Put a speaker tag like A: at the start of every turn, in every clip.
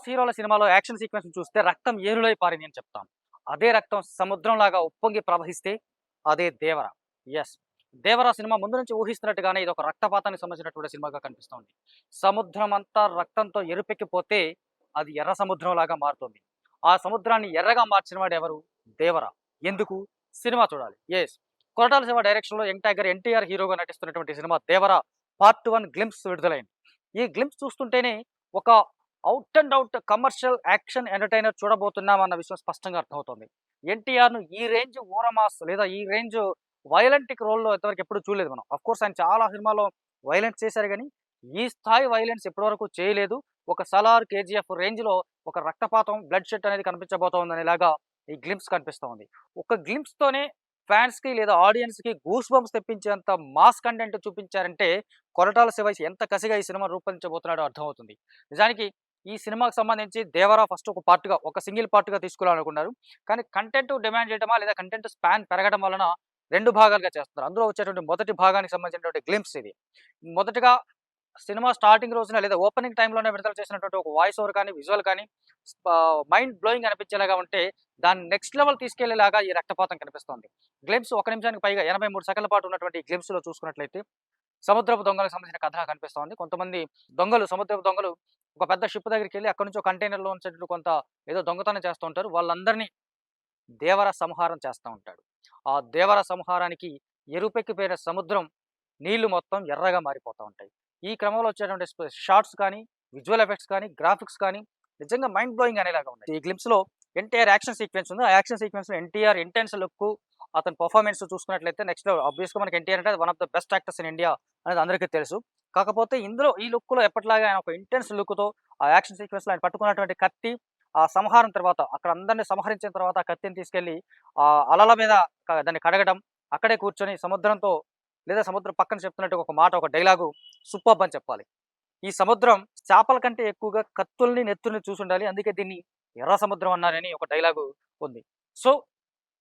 A: Mass హీరోల సినిమాలో action sequence చూస్తే రక్తం ఏరులై పారింది అని చెప్తాం. అదే రక్తం సముద్రంలాగా ఉప్పొంగి ప్రవహిస్తే అదే 'దేవర'. యెస్. 'దేవర' సినిమా ముందు నుంచి ఊహిస్తున్నట్టుగానే ఇదొక రక్తపాతానికి సంబంధించినటువంటి సినిమాగా కనిపిస్తోంది. సముద్రం అంతా రక్తంతో ఎరుపెక్కిపోతే అది ఎర్ర సముద్రంలాగా మారుతుంది. ఆ సముద్రాన్ని ఎర్రగా మార్చినవాడు ఎవరు? 'దేవర'. ఎందుకు? సినిమా చూడాలి. యెస్. కొరటాల శివ డైరెక్షన్‌లో యంగ్ టైగర్ ఎన్టీఆర్ హీరోగా నటిస్తున్నటువంటి సినిమా 'దేవర' పార్ట్ 1 గ్లింప్స్ విడుదలైంది. ఈ గ్లింప్స్ చూస్తుంటేనే ఒక out and out commercial action entertainer చూడబోతున్నాం అన్న విషయం స్పష్టంగా అర్థమవుతోంది. ఎన్టీఆర్‌ను ఈ రేంజ్ ఊరమాస్ లేదా ఈ రేంజ్ వయలెంటిక్ రోల్‌లో ఇంతవరకు ఎప్పుడు చూడలేదు మనం. ఆఫ్‌కోర్స్ ఆయన చాలా సినిమాలో వయలెన్స్ చేశారు గానీ, ఈ స్థాయి వయలెన్స్ ఇప్పటివరకు చేయలేదు. ఒక 'సలార్', 'కేజీఎఫ్' రేంజ్‌లో ఒక రక్తపాతం, బ్లడ్ షెడ్ అనేది కనిపించబోతోందనేలాగా ఈ గ్లింప్స్ కనిపిస్తా ఉంది. ఒక గ్లింప్స్‌తోనే ఫ్యాన్స్‌కి లేదా ఆడియన్స్‌కి గూస్ బంప్స్ తెప్పించేంత మాస్ కంటెంట్ చూపించారంటే కొరటాల శివ ఎంత కసిగా ఈ సినిమాను రూపొందించబోతున్నాడో అర్థమవుతుంది. నిజానికి ఈ సినిమాకి సంబంధించి 'దేవర' ఫస్ట్ ఒక పార్ట్‌గా, ఒక సింగిల్ పార్ట్‌గా తీసుకురావాలనుకున్నారు. కానీ కంటెంట్ డిమాండ్ చేయడమా లేదా కంటెంట్ స్పాన్ పెరగడం వలన 2 భాగాలుగా చేస్తున్నారు. అందులో వచ్చేటువంటి మొదటి భాగానికి సంబంధించినటువంటి గ్లింప్స్ ఇది. మొదటగా సినిమా స్టార్టింగ్ రోజున లేదా ఓపెనింగ్ టైమ్‌లోనే విడుదల చేసినటువంటి ఒక వాయిస్ ఓవర్ కానీ, విజువల్ కానీ మైండ్ బ్లోయింగ్ అనిపించేలాగా ఉంటే, దాన్ని నెక్స్ట్ లెవెల్ తీసుకెళ్లేలాగా ఈ రక్తపాతం కనిపిస్తోంది. గ్లింప్స్ 1 నిమిషానికి పైగా 83 సెకన్ల పాటు ఉన్నటువంటి ఈ గ్లింప్స్‌లో చూసుకున్నట్లయితే సముద్రపు దొంగలకు సంబంధించిన కథ కనిపిస్తోంది. కొంతమంది దొంగలు, సముద్రపు దొంగలు ఒక పెద్ద షిప్ దగ్గరికెళ్ళి అక్కడి నుంచి ఒక కంటైనర్‌లో ఉంచేటట్టు కొంత ఏదో దొంగతనం చేస్తూ ఉంటారు. వాళ్ళందరినీ 'దేవర' సంహారం చేస్తా ఉంటాడు. ఆ 'దేవర' సంహారానికి ఎరుపెక్కిపోయిన సముద్రం నీళ్లు మొత్తం ఎర్రగా మారిపోతా ఉంటాయి. ఈ క్రమంలో వచ్చేటువంటి షాట్స్ కానీ, విజువల్ ఎఫెక్ట్స్ కానీ, గ్రాఫిక్స్ కానీ నిజంగా మైండ్ బ్లోయింగ్ అనేలాగా ఉన్నాయి. ఈ గ్లింప్స్‌లో ఎన్టీఆర్ యాక్షన్ సీక్వెన్స్ ఉంది. ఆ యాక్షన్ సీక్వెన్స్‌లో ఎన్టీఆర్ ఇంటెన్స్ లుక్కు, అతని పెర్ఫార్మెన్స్ చూసుకున్నట్లయితే నెక్స్ట్ లెవెల్. ఆబ్వియస్‌గా మనకి ఎన్టీఆర్ అంటే one of the best actors in India అనేది అందరికీ తెలుసు. కాకపోతే ఇందులో ఈ లుక్‌లో ఎప్పటిలాగా ఆయన ఒక ఇంటెన్స్ లుక్‌తో ఆ యాక్షన్ సీక్వెన్స్‌లో ఆయన పట్టుకున్నటువంటి కత్తి, ఆ సంహారం తర్వాత అక్కడ అందరిని సంహరించిన తర్వాత ఆ కత్తిని తీసుకెళ్ళి అలల మీద దాన్ని కడగడం, అక్కడే కూర్చొని సముద్రంతో లేదా సముద్రం పక్కన చెప్తున్నట్టు ఒక మాట, ఒక డైలాగు సూపర్బ్ అని చెప్పాలి. ఈ సముద్రం చేపల కంటే ఎక్కువగా కత్తుల్ని, నెత్తుల్ని చూసుండాలి. అందుకే దీన్ని ఎర్ర సముద్రం అన్నారని ఒక డైలాగు ఉంది. సో,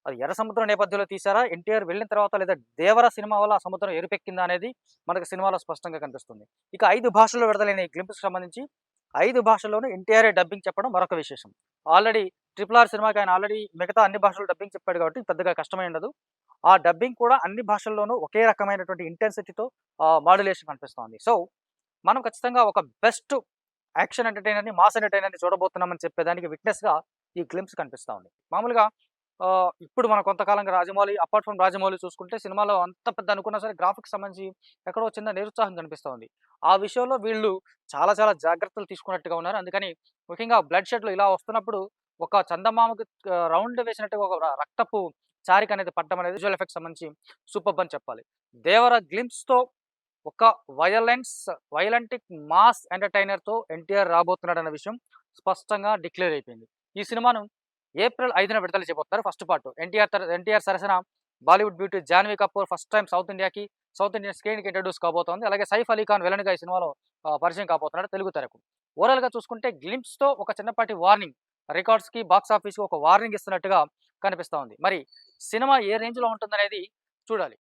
A: అది ఎర్ర సముద్రం నేపథ్యంలో తీశారా? ఎన్టీఆర్ వెళ్ళిన తర్వాత లేదా 'దేవర' సినిమా వల్ల ఆ సముద్రం ఎరుపెక్కిందా అనేది మనకు సినిమాలో స్పష్టంగా కనిపిస్తుంది. ఇక 5 భాషల్లో విడుదలైన ఈ గ్లింప్స్‌కి సంబంధించి 5 భాషల్లోనూ ఎన్టీఆరే డబ్బింగ్ చెప్పడం మరొక విశేషం. ఆల్రెడీ 'RRR' సినిమాకి ఆయన ఆల్రెడీ మిగతా అన్ని భాషల్లో డబ్బింగ్ చెప్పాడు కాబట్టి పెద్దగా కష్టమై ఉండదు. ఆ డబ్బింగ్ కూడా అన్ని భాషల్లోనూ ఒకే రకమైనటువంటి ఇంటెన్సిటీతో మాడ్యులేషన్ కనిపిస్తోంది. సో, మనం ఖచ్చితంగా ఒక బెస్ట్ యాక్షన్ ఎంటర్‌టైనర్‌ని, మాస్ ఎంటర్‌టైనర్‌ని చూడబోతున్నామని చెప్పేదానికి విట్‌నెస్‌గా ఈ గ్లింప్స్ కనిపిస్తా ఉంది. మామూలుగా ఇప్పుడు మనం కొంతకాలంగా రాజమౌళి, అపార్ట్ ఫ్రమ్ రాజమౌళి చూసుకుంటే సినిమాలో అంత పెద్ద అనుకున్నా సరే గ్రాఫిక్స్ సంబంధించి ఎక్కడో చిన్న నిరుత్సాహం కనిపిస్తా ఉంది. ఆ విషయంలో వీళ్ళు చాలా చాలా జాగ్రత్తలు తీసుకున్నట్టుగా ఉన్నారు. అందుకని ముఖ్యంగా బ్లడ్ షెడ్‌లు ఇలా వస్తున్నప్పుడు ఒక చందమామకి రౌండ్ వేసినట్టుగా ఒక రక్తపు చారిక అనేది పడడం అనేది విజువల్ ఎఫెక్ట్స్ సంబంధించి సూపర్బ్ అని చెప్పాలి. 'దేవర' గ్లింప్స్‌తో ఒక వయలెంటిక్ మాస్ ఎంటర్‌టైనర్‌తో ఎన్టీఆర్ రాబోతున్నాడన్న విషయం స్పష్టంగా డిక్లేర్ అయిపోయింది. ఈ సినిమాను ఏప్రిల్ 5న విడుదల చేయబోతున్నారు ఫస్ట్ పార్ట్. ఎన్టీఆర్ సరసన Bollywood beauty Janhvi Kapoor first time south Indian స్క్రీన్‌కి ఇంట్రొడ్యూస్ కాబోతోంది. అలాగే సైఫ్ అలీ ఖాన్ విలన్‌గా ఈ సినిమాలో పరిచయం కాబోతున్నాడు తెలుగు తెరకు. ఓవరాల్‌గా చూసుకుంటే గ్లింప్స్‌తో ఒక చిన్నపాటి వార్నింగ్, రికార్డ్స్‌కి, బాక్స్ ఆఫీస్‌కి ఒక వార్నింగ్ ఇస్తున్నట్టుగా కనిపిస్తా ఉంది. మరి సినిమా ఏ రేంజ్‌లో ఉంటుందనేది చూడాలి.